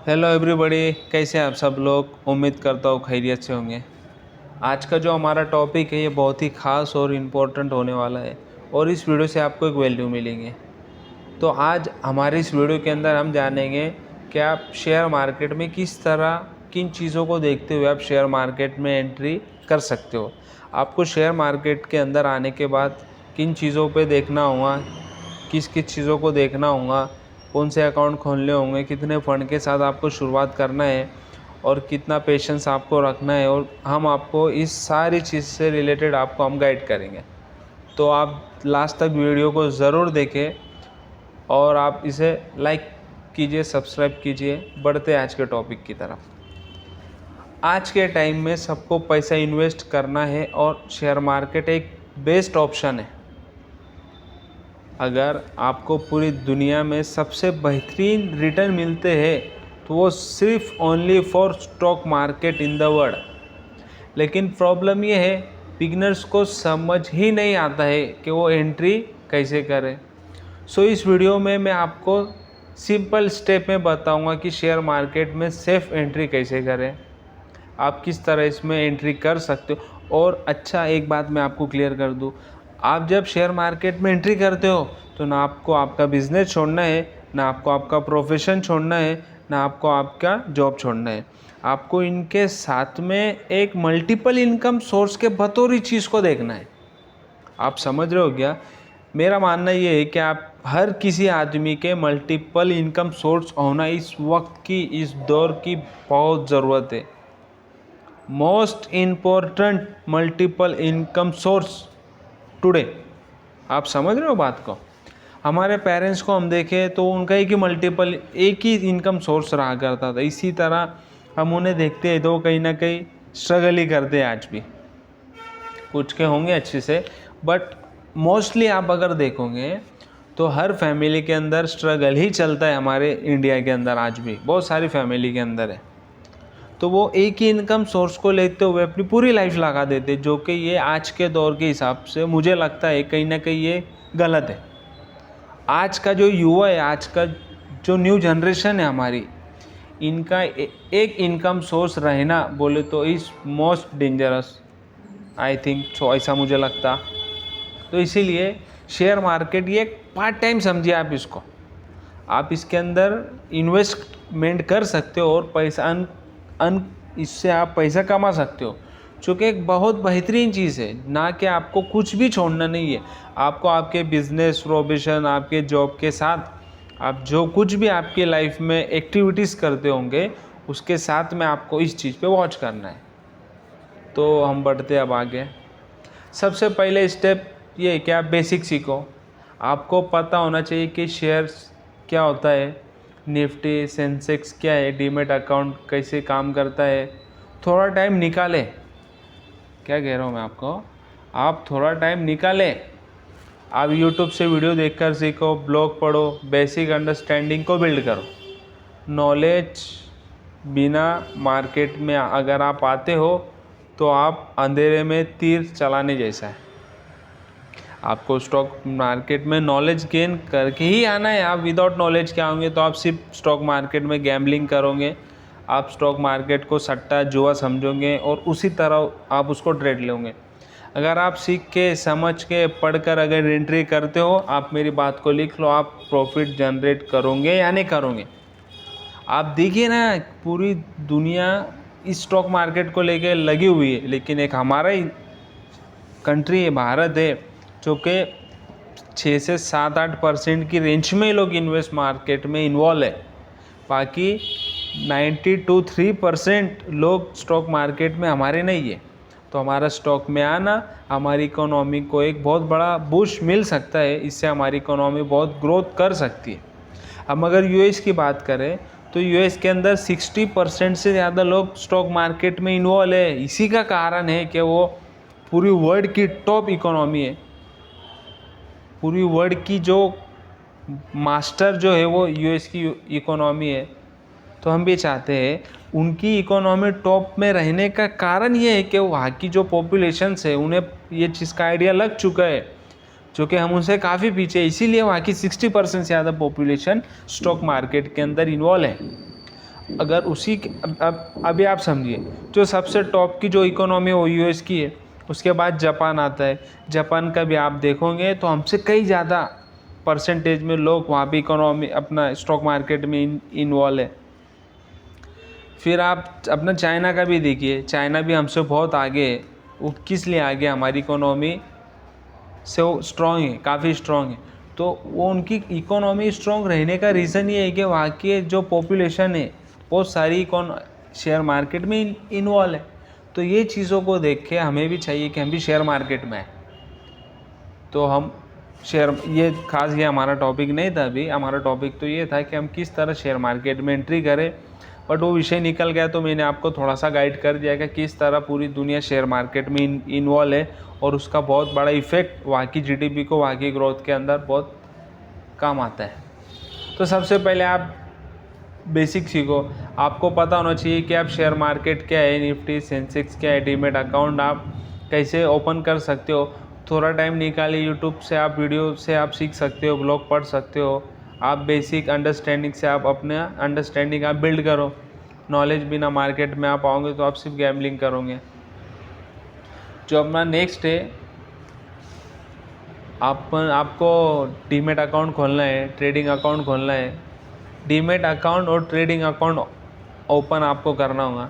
Hello everybody, कैसे हैं आप सब लोग। उम्मीद करता हूँ खैरियत से होंगे। आज का जो हमारा टॉपिक है ये बहुत ही ख़ास और इम्पोर्टेंट होने वाला है और इस वीडियो से आपको एक वैल्यू मिलेंगे। तो आज हमारे इस वीडियो के अंदर हम जानेंगे कि आप शेयर मार्केट में किस तरह किन चीज़ों को देखते हुए आप शेयर मार्केट में एंट्री कर सकते हो। आपको शेयर मार्केट के अंदर आने के बाद किन चीज़ों पे देखना होगा, किस किस चीज़ों को देखना होगा, कौन से अकाउंट खोलने होंगे, कितने फ़ंड के साथ आपको शुरुआत करना है और कितना पेशेंस आपको रखना है, और हम आपको इस सारी चीज़ से रिलेटेड आपको हम गाइड करेंगे। तो आप लास्ट तक वीडियो को ज़रूर देखें और आप इसे लाइक कीजिए, सब्सक्राइब कीजिए। बढ़ते आज के टॉपिक की तरफ। आज के टाइम में सबको पैसा इन्वेस्ट करना है और शेयर मार्केट एक बेस्ट ऑप्शन है। अगर आपको पूरी दुनिया में सबसे बेहतरीन रिटर्न मिलते हैं तो वो सिर्फ only for stock market in the world. लेकिन प्रॉब्लम ये है, बिगिनर्स को समझ ही नहीं आता है कि वो एंट्री कैसे करें। सो इस वीडियो में मैं आपको सिंपल स्टेप में बताऊंगा कि शेयर मार्केट में सेफ एंट्री कैसे करें, आप किस तरह इसमें एंट्री कर सकते हो। और अच्छा, एक बात मैं आपको क्लियर कर दूं, आप जब शेयर मार्केट में एंट्री करते हो तो ना आपको आपका बिजनेस छोड़ना है, ना आपको आपका प्रोफेशन छोड़ना है, ना आपको आपका जॉब छोड़ना है। आपको इनके साथ में एक मल्टीपल इनकम सोर्स के बतौर ही चीज़ को देखना है। आप समझ रहे हो क्या? मेरा मानना ये है कि आप हर किसी आदमी के मल्टीपल इनकम सोर्स होना इस वक्त की, इस दौर की बहुत ज़रूरत है। Most important multiple income source today. आप समझ रहे हो बात को? हमारे पेरेंट्स को हम देखें तो उनका एक ही इनकम सोर्स रहा करता था। इसी तरह हम उन्हें देखते हैं तो कहीं ना कहीं स्ट्रगल ही करते हैं आज भी। कुछ के होंगे अच्छे से, बट मोस्टली आप अगर देखोगे तो हर फैमिली के अंदर स्ट्रगल ही चलता है। हमारे इंडिया के अंदर आज भी बहुत सारी फैमिली के अंदर है। तो वो एक ही इनकम सोर्स को लेते हुए अपनी पूरी लाइफ लगा देते, जो कि ये आज के दौर के हिसाब से मुझे लगता है कहीं ना कहीं ये गलत है। आज का जो युवा है, आज का जो न्यू जनरेशन है हमारी, इनका एक इनकम सोर्स रहना बोले तो is most dangerous, I think so, ऐसा मुझे लगता। तो इसीलिए शेयर मार्केट ये एक पार्ट टाइम समझिए आप इसको। आप इसके अंदर इन्वेस्टमेंट कर सकते हो और पैसा इससे आप पैसा कमा सकते हो, जो कि एक बहुत बेहतरीन चीज़ है। ना कि आपको कुछ भी छोड़ना नहीं है। आपको आपके बिजनेस प्रोफेशन, आपके जॉब के साथ आप जो कुछ भी आपकी लाइफ में एक्टिविटीज़ करते होंगे उसके साथ में आपको इस चीज़ पे वॉच करना है। तो हम बढ़ते अब आगे। सबसे पहले स्टेप ये है कि आप बेसिक सीखो। आपको पता होना चाहिए कि शेयर्स क्या होता है, निफ्टी सेंसेक्स क्या है, डीमेट अकाउंट कैसे काम करता है। थोड़ा टाइम निकालें। क्या कह रहा हूँ मैं आपको, आप थोड़ा टाइम निकालें। आप यूट्यूब से वीडियो देखकर सीखो, ब्लॉग पढ़ो, बेसिक अंडरस्टैंडिंग को बिल्ड करो। नॉलेज बिना मार्केट में अगर आप आते हो तो आप अंधेरे में तीर चलाने जैसा है। आपको स्टॉक मार्केट में नॉलेज गेन करके ही आना है। आप विदाउट नॉलेज के आओगे तो आप सिर्फ स्टॉक मार्केट में गैम्बलिंग करोगे। आप स्टॉक मार्केट को सट्टा जुआ समझोगे और उसी तरह आप उसको ट्रेड लोगे। अगर आप सीख के, समझ के, पढ़कर अगर एंट्री करते हो, आप मेरी बात को लिख लो, आप प्रॉफिट जनरेट करोगे या नहीं करोगे। आप देखिए ना, पूरी दुनिया इस स्टॉक मार्केट को लेके लगी हुई है, लेकिन एक हमारा ही कंट्री है, भारत है, जो कि 6 से 7-8% की रेंज में लोग इन्वेस्ट मार्केट में इन्वॉल्व है। बाकी 92-3% लोग स्टॉक मार्केट में हमारे नहीं है। तो हमारा स्टॉक में आना हमारी इकोनॉमी को एक बहुत बड़ा बूस्ट मिल सकता है। इससे हमारी इकोनॉमी बहुत ग्रोथ कर सकती है। हम अगर यूएस की बात करें तो यूएस के अंदर 60% से ज़्यादा लोग स्टॉक मार्केट में इन्वॉल्व है। इसी का कारण है कि वो पूरी वर्ल्ड की टॉप इकोनॉमी है। पूरी वर्ल्ड की जो मास्टर जो है वो यूएस की इकोनॉमी है। तो हम भी चाहते हैं उनकी इकोनॉमी टॉप में रहने का कारण ये है कि वहाँ की जो पॉपुलेशंस है उन्हें ये चीज़ का आइडिया लग चुका है, जो कि हम उनसे काफ़ी पीछे हैं। इसीलिए वहाँ की 60% से ज़्यादा पॉपुलेशन स्टॉक मार्केट के अंदर इन्वॉल्व है। अगर उसी अब अभी आप समझिए, जो सबसे टॉप की जो इकोनॉमी है वो यूएस की है, उसके बाद जापान आता है। जापान का भी आप देखोगे तो हमसे कई ज़्यादा परसेंटेज में लोग वहाँ भी इकोनॉमी अपना स्टॉक मार्केट में इन्वॉल्व है। फिर आप अपना चाइना का भी देखिए, चाइना भी हमसे बहुत आगे है। वो किस लिए आगे? हमारी इकोनॉमी से वो स्ट्रॉन्ग है, काफ़ी स्ट्रॉन्ग है। तो वो उनकी इकोनॉमी स्ट्रॉन्ग रहने का रीज़न ये है कि वहाँ की जो पॉपुलेशन है बहुत सारी शेयर मार्केट में इन्वॉल्व है। तो ये चीज़ों को देख के हमें भी चाहिए कि हम भी शेयर मार्केट में आए। तो हम ये खास ये हमारा टॉपिक नहीं था अभी, हमारा टॉपिक तो ये था कि हम किस तरह शेयर मार्केट में एंट्री करें। बट वो विषय निकल गया तो मैंने आपको थोड़ा सा गाइड कर दिया कि किस तरह पूरी दुनिया शेयर मार्केट में इन्वॉल्व है और उसका बहुत बड़ा इफेक्ट वहाँ की जीडीपी को, वहाँ की ग्रोथ के अंदर बहुत काम आता है। तो सबसे पहले आप बेसिक सीखो। आपको पता होना चाहिए कि आप शेयर मार्केट क्या है, निफ्टी सेंसेक्स क्या है, डीमेट अकाउंट आप कैसे ओपन कर सकते हो। थोड़ा टाइम निकालिए, यूट्यूब से आप वीडियो से आप सीख सकते हो, ब्लॉग पढ़ सकते हो। आप बेसिक अंडरस्टैंडिंग से आप अपने अंडरस्टैंडिंग आप बिल्ड करो। नॉलेज बिना मार्केट में आप आओगे तो आप सिर्फ गैम्बलिंग करोगे। जो अपना नेक्स्ट है, आपको डीमेट अकाउंट खोलना है, ट्रेडिंग अकाउंट खोलना है। डीमेट अकाउंट और ट्रेडिंग अकाउंट ओपन आपको करना होगा।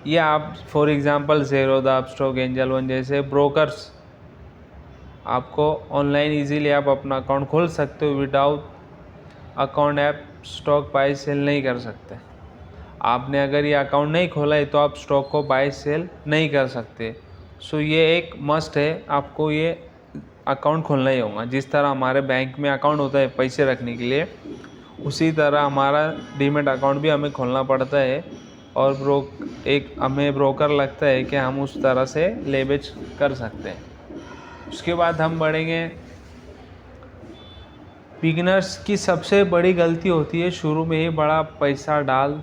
या आप for example Zerodha, Upstox, Angel One जैसे ब्रोकर्स आपको ऑनलाइन इजीली आप अपना अकाउंट खोल सकते हो। Without account app stock buy sell नहीं कर सकते। आपने अगर ये अकाउंट नहीं खोला है तो आप स्टॉक को बाय सेल नहीं कर सकते। सो ये एक मस्ट है, आपको ये अकाउंट खोलना ही होगा। जिस तरह हमारे बैंक में अकाउंट होता है पैसे रखने के लिए, उसी तरह हमारा डीमेट अकाउंट भी हमें खोलना पड़ता है। और हमें ब्रोकर लगता है कि हम उस तरह से ले बेच कर सकते हैं। उसके बाद हम बढ़ेंगे। बिगिनर्स की सबसे बड़ी गलती होती है शुरू में ही बड़ा पैसा डाल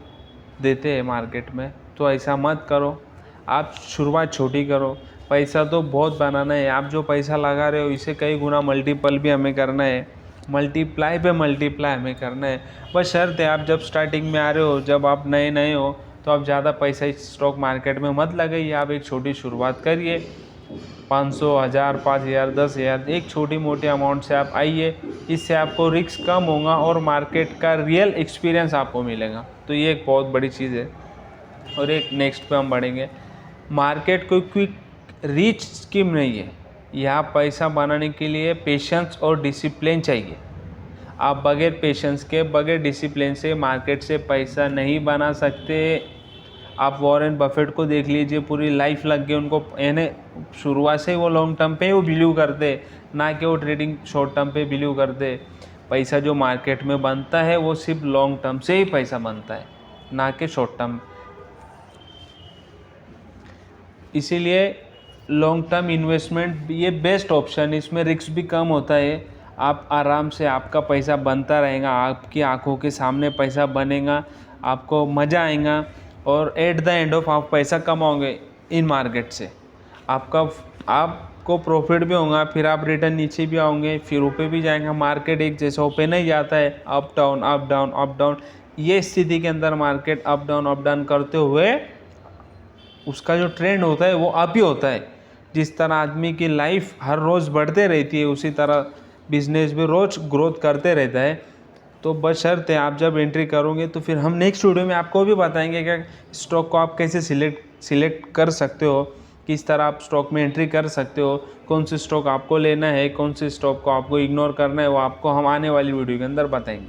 देते हैं मार्केट में। तो ऐसा मत करो, आप शुरुआत छोटी करो। पैसा तो बहुत बनाना है, आप जो पैसा लगा रहे हो इसे कई गुना मल्टीपल भी हमें करना है, मल्टीप्लाई पे मल्टीप्लाई हमें करना है। बस शर्त है, आप जब स्टार्टिंग में आ रहे हो, जब आप नए नए हो, तो आप ज़्यादा पैसा इस स्टॉक मार्केट में मत लगाइए। आप एक छोटी शुरुआत करिए, 500, 1000, 5000, 10,000 एक छोटी मोटी अमाउंट से आप आइए। इससे आपको रिस्क कम होगा और मार्केट का रियल एक्सपीरियंस आपको मिलेगा। तो ये एक बहुत बड़ी चीज़ है। और एक नेक्स्ट पे हम बढ़ेंगे। मार्केट कोई क्विक रीच स्कीम नहीं है। यहाँ पैसा बनाने के लिए पेशेंस और डिसिप्लिन चाहिए। आप बगैर पेशेंस के, बगैर डिसिप्लिन से मार्केट से पैसा नहीं बना सकते। आप वॉरेन बफेट को देख लीजिए, पूरी लाइफ लग गई उनको, यानी शुरुआत से वो लॉन्ग टर्म पे वो बिलीव करते, ना कि वो ट्रेडिंग शॉर्ट टर्म पे बिलीव करते। पैसा जो मार्केट में बनता है वो सिर्फ लॉन्ग टर्म से ही पैसा बनता है, ना कि शॉर्ट टर्म। इसीलिए लॉन्ग टर्म इन्वेस्टमेंट ये बेस्ट ऑप्शन है। इसमें रिस्क भी कम होता है। आप आराम से, आपका पैसा बनता रहेगा, आपकी आंखों के सामने पैसा बनेगा, आपको मज़ा आएगा। और एट द एंड ऑफ आप पैसा कमाओगे इन मार्केट से। आपको प्रॉफिट भी होगा, फिर आप रिटर्न नीचे भी आओगे, फिर ऊपर भी जाएंगे। मार्केट एक जैसा ऊपर नहीं जाता है, up down up down up down. ये स्थिति के अंदर मार्केट अप डाउन करते हुए उसका जो ट्रेंड होता है वो अप ही होता है। जिस तरह आदमी की लाइफ हर रोज़ बढ़ते रहती है, उसी तरह बिजनेस भी रोज़ ग्रोथ करते रहता है। तो बशर्ते आप जब एंट्री करोगे तो फिर हम नेक्स्ट वीडियो में आपको भी बताएंगे कि स्टॉक को आप कैसे सिलेक्ट कर सकते हो, किस तरह आप स्टॉक में एंट्री कर सकते हो, कौन से स्टॉक आपको लेना है, कौन से स्टॉक को आपको इग्नोर करना है, वो आपको हम आने वाली वीडियो के अंदर बताएंगे।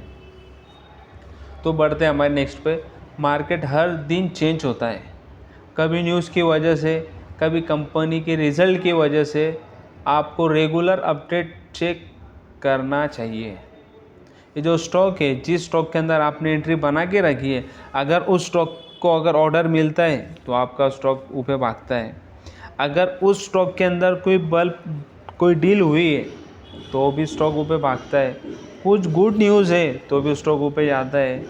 तो बढ़ते हैं हमारे नेक्स्ट पे। मार्केट हर दिन चेंज होता है, कभी न्यूज़ की वजह से, कभी कंपनी के रिज़ल्ट की वजह से। आपको रेगुलर अपडेट चेक करना चाहिए। ये जो स्टॉक है, जिस स्टॉक के अंदर आपने एंट्री बना के रखी है, अगर उस स्टॉक को अगर ऑर्डर मिलता है तो आपका स्टॉक ऊपर भागता है। अगर उस स्टॉक के अंदर कोई डील हुई है तो भी स्टॉक ऊपर भागता है। कुछ गुड न्यूज़ है तो भी स्टॉक ऊपर जाता है।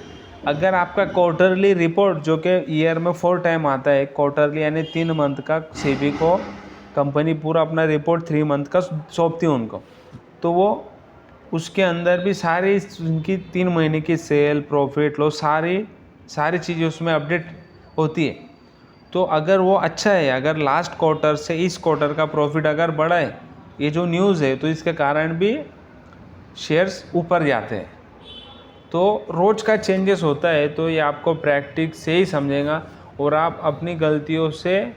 अगर आपका क्वार्टरली रिपोर्ट, जो कि ईयर में 4 टाइम आता है, क्वार्टरली यानी 3 मंथ का, सेबी को कंपनी पूरा अपना रिपोर्ट 3 मंथ का सौंपती है उनको, तो वो उसके अंदर भी सारी उनकी 3 महीने की सेल, प्रॉफिट लॉस सारी सारी चीज़ें उसमें अपडेट होती है। तो अगर वो अच्छा है, अगर लास्ट क्वार्टर से इस क्वार्टर का प्रॉफिट अगर बढ़ा है, ये जो न्यूज़ है, तो इसके कारण भी शेयर्स ऊपर जाते हैं। तो रोज़ का चेंजेस होता है, तो ये आपको प्रैक्टिस से ही समझेगा और आप अपनी गलतियों से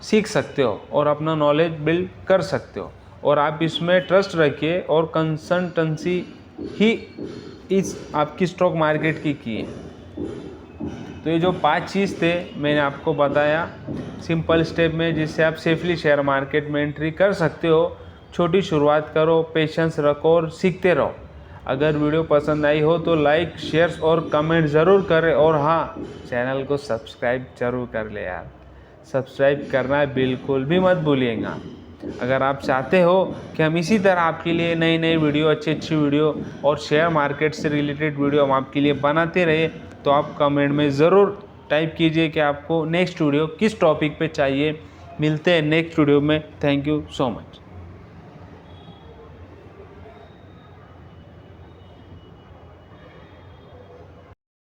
सीख सकते हो और अपना नॉलेज बिल्ड कर सकते हो। और आप इसमें ट्रस्ट रखिए और कंसल्टेंसी ही इस आपकी स्टॉक मार्केट की है। तो ये जो 5 चीज़ थे मैंने आपको बताया सिंपल स्टेप में, जिससे आप सेफली शेयर मार्केट में एंट्री कर सकते हो। छोटी शुरुआत करो, पेशेंस रखो और सीखते रहो। अगर वीडियो पसंद आई हो तो लाइक, शेयर और कमेंट ज़रूर करें। और हाँ, चैनल को सब्सक्राइब जरूर कर ले यार, सब्सक्राइब करना बिल्कुल भी मत भूलिएगा। अगर आप चाहते हो कि हम इसी तरह आपके लिए नई नई वीडियो, अच्छी वीडियो और शेयर मार्केट से रिलेटेड वीडियो हम आपके लिए बनाते रहे, तो आप कमेंट में ज़रूर टाइप कीजिए कि आपको नेक्स्ट वीडियो किस टॉपिक पे चाहिए। मिलते हैं नेक्स्ट वीडियो में। Thank you so much.